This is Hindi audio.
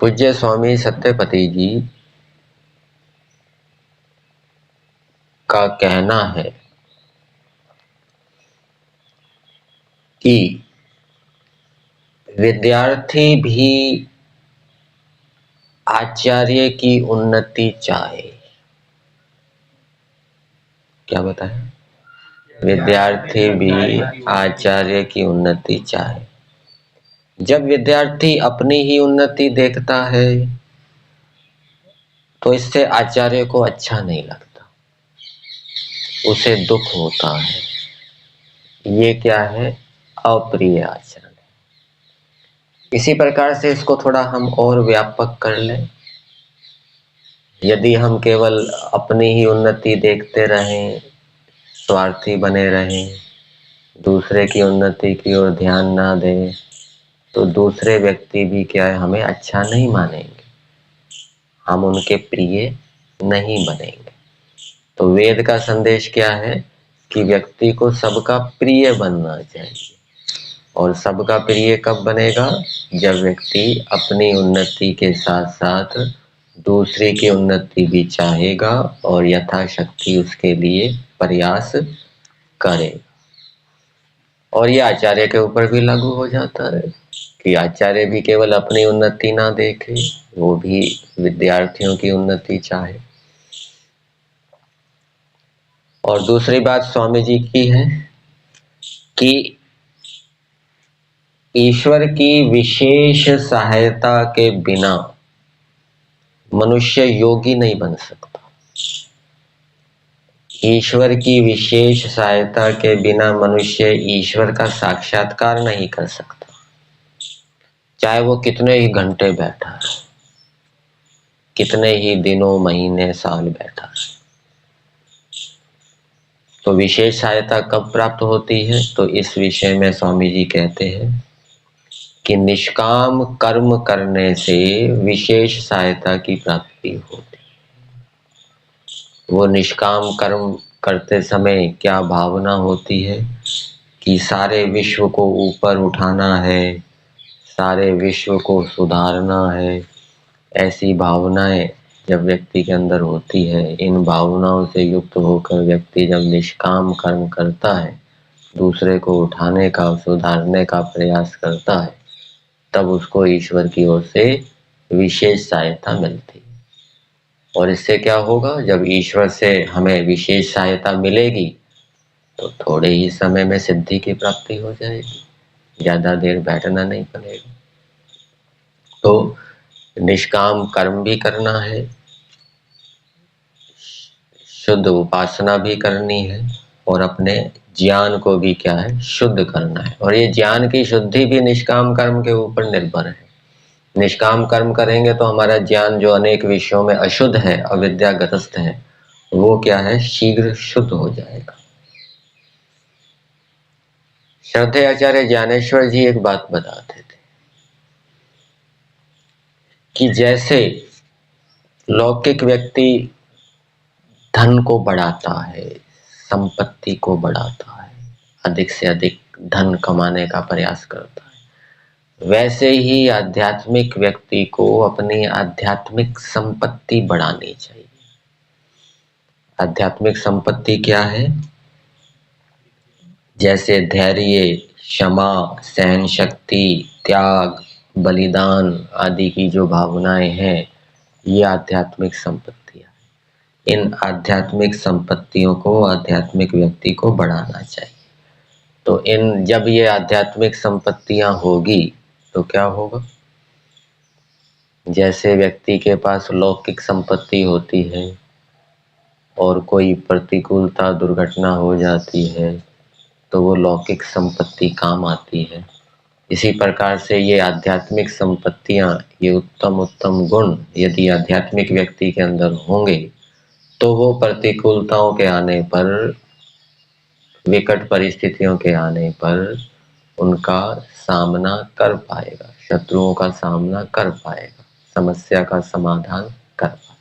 पूज्य स्वामी सत्यपति जी का कहना है कि विद्यार्थी भी आचार्य की उन्नति चाहे। क्या बताएं? विद्यार्थी भी आचार्य की उन्नति चाहे। जब विद्यार्थी अपनी ही उन्नति देखता है तो इससे आचार्य को अच्छा नहीं लगता, उसे दुख होता है। ये क्या है? अप्रिय आचरण। इसी प्रकार से इसको थोड़ा हम और व्यापक कर लें। यदि हम केवल अपनी ही उन्नति देखते रहें, स्वार्थी बने रहें, दूसरे की उन्नति की ओर ध्यान ना दें, तो दूसरे व्यक्ति भी क्या है, हमें अच्छा नहीं मानेंगे, हम उनके प्रिय नहीं बनेंगे। तो वेद का संदेश क्या है कि व्यक्ति को सबका प्रिय बनना चाहिए। और सबका प्रिय कब बनेगा? जब व्यक्ति अपनी उन्नति के साथ साथ दूसरे की उन्नति भी चाहेगा और यथाशक्ति उसके लिए प्रयास करेगा। और ये आचार्य के ऊपर भी लागू हो जाता है कि आचार्य भी केवल अपनी उन्नति ना देखे, वो भी विद्यार्थियों की उन्नति चाहे। और दूसरी बात स्वामी जी की है कि ईश्वर की विशेष सहायता के बिना मनुष्य योगी नहीं बन सकता। ईश्वर की विशेष सहायता के बिना मनुष्य ईश्वर का साक्षात्कार नहीं कर सकता, चाहे वो कितने ही घंटे बैठा है, कितने ही दिनों महीने साल बैठा है। तो विशेष सहायता कब प्राप्त होती है? तो इस विषय में स्वामी जी कहते हैं कि निष्काम कर्म करने से विशेष सहायता की प्राप्ति होती है। वो निष्काम कर्म करते समय क्या भावना होती है कि सारे विश्व को ऊपर उठाना है, सारे विश्व को सुधारना है। ऐसी भावनाएं जब व्यक्ति के अंदर होती है, इन भावनाओं से युक्त होकर व्यक्ति जब निष्काम कर्म करता है, दूसरे को उठाने का, सुधारने का प्रयास करता है, तब उसको ईश्वर की ओर से विशेष सहायता मिलती है। और इससे क्या होगा? जब ईश्वर से हमें विशेष सहायता मिलेगी तो थोड़े ही समय में सिद्धि की प्राप्ति हो जाएगी, ज्यादा देर बैठना नहीं पड़ेगा। तो निष्काम कर्म भी करना है, शुद्ध उपासना भी करनी है, और अपने ज्ञान को भी क्या है, शुद्ध करना है। और ये ज्ञान की शुद्धि भी निष्काम कर्म के ऊपर निर्भर है। निष्काम कर्म करेंगे तो हमारा ज्ञान जो अनेक विषयों में अशुद्ध है, अविद्याग्रस्त है, वो क्या है, शीघ्र शुद्ध हो जाएगा। श्रद्धेय आचार्य ज्ञानेश्वर जी एक बात बताते थे कि जैसे लौकिक व्यक्ति धन को बढ़ाता है, संपत्ति को बढ़ाता है, अधिक से अधिक धन कमाने का प्रयास करता है, वैसे ही आध्यात्मिक व्यक्ति को अपनी आध्यात्मिक संपत्ति बढ़ानी चाहिए। आध्यात्मिक संपत्ति क्या है? जैसे धैर्य, क्षमा, सहन शक्ति, त्याग, बलिदान आदि की जो भावनाएं हैं, ये आध्यात्मिक संपत्तियां। इन आध्यात्मिक संपत्तियों को आध्यात्मिक व्यक्ति को बढ़ाना चाहिए। तो इन जब ये आध्यात्मिक संपत्तियां होगी तो क्या होगा? जैसे व्यक्ति के पास लौकिक संपत्ति होती है और कोई प्रतिकूलता, दुर्घटना हो जाती है तो वो लौकिक संपत्ति काम आती है। इसी प्रकार से ये आध्यात्मिक संपत्तियां, ये उत्तम उत्तम गुण यदि आध्यात्मिक व्यक्ति के अंदर होंगे तो वो प्रतिकूलताओं के आने पर, विकट परिस्थितियों के आने पर उनका सामना कर पाएगा, शत्रुओं का सामना कर पाएगा, समस्या का समाधान कर पाएगा।